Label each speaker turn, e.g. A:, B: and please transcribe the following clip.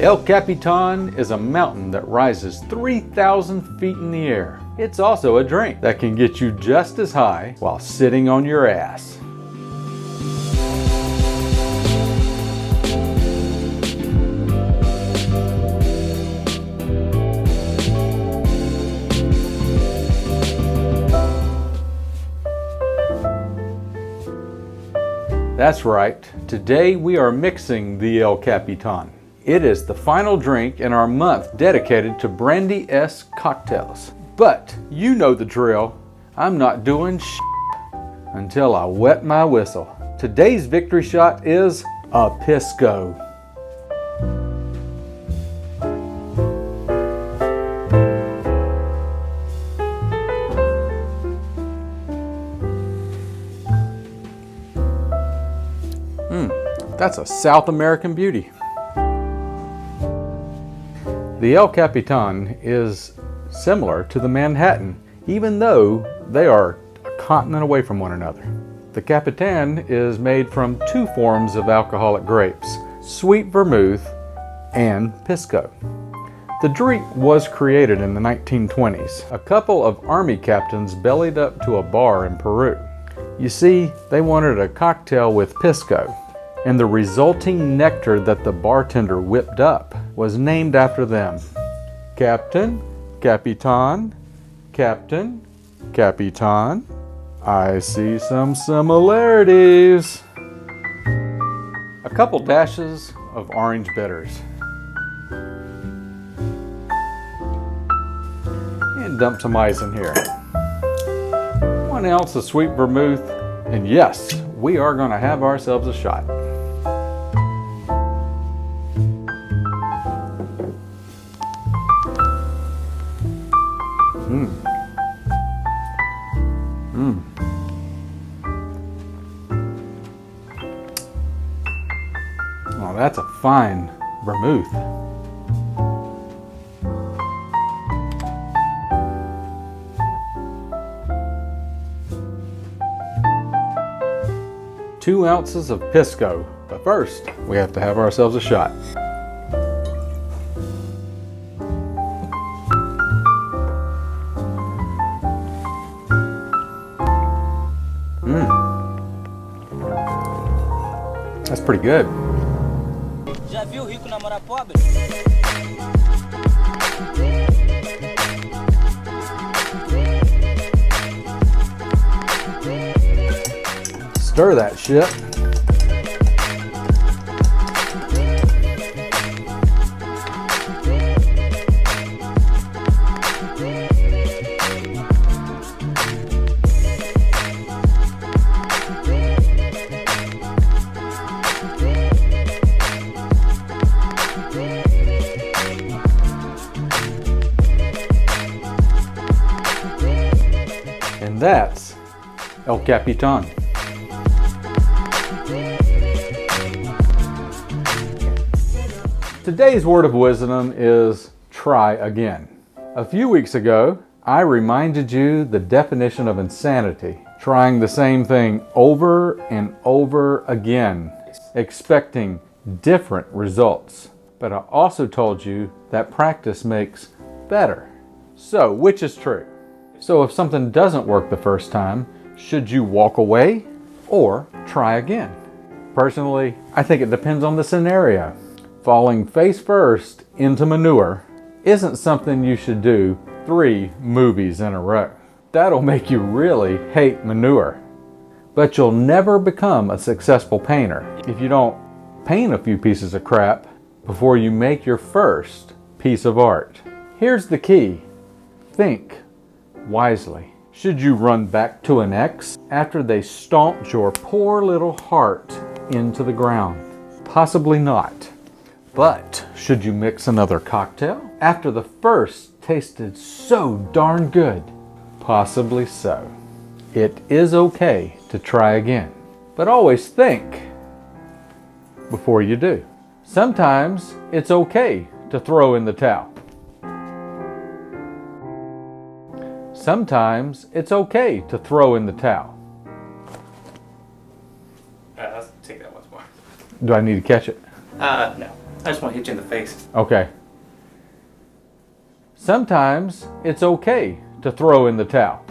A: El Capitan is a mountain that rises 3,000 feet in the air. It's also a drink that can get you just as high while sitting on your ass. That's right, today we are mixing the El Capitan. It is the final drink in our month dedicated to brandy-esque cocktails. But you know the drill, I'm not doing until I wet my whistle. Today's victory shot is a Pisco. That's a South American beauty. The El Capitan is similar to the Manhattan, even though they are a continent away from one another. The Capitan is made from two forms of alcoholic grapes, sweet vermouth and Pisco. The drink was created in the 1920s. A couple of army captains bellied up to a bar in Peru. You see, they wanted a cocktail with Pisco, and the resulting nectar that the bartender whipped up was named after them. Captain, Capitan, Captain, Capitan. I see some similarities. A couple dashes of orange bitters. And dump some ice in here. 1 ounce of sweet vermouth, and yes, we are going to have ourselves a shot. Oh, that's a fine vermouth. Two ounces of Pisco. But first, we have to have ourselves a shot. That's pretty good.
B: Já viu rico namorar pobre?
A: Stir that shit. And that's El Capitan. Today's word of wisdom is try again. A few weeks ago, I reminded you the definition of insanity, trying the same thing over and over again, expecting different results. But I also told you that practice makes better. So, which is true? So if something doesn't work the first time, should you walk away or try again? Personally, I think it depends on the scenario. Falling face first into manure isn't something you should do 3 movies in a row. That'll make you really hate manure. But you'll never become a successful painter if you don't paint a few pieces of crap before you make your first piece of art. Here's the key. Think wisely. Should you run back to an ex after they stomped your poor little heart into the ground? Possibly not. But should you mix another cocktail after the first tasted so darn good? Possibly so. It is okay to try again, but always think before you do. Sometimes it's okay to throw in the towel. Sometimes it's okay to throw in the towel.
C: Let's take that once more.
A: Do I need to catch it?
C: No. I just want to hit you in the face.
A: Okay. Sometimes it's okay to throw in the towel.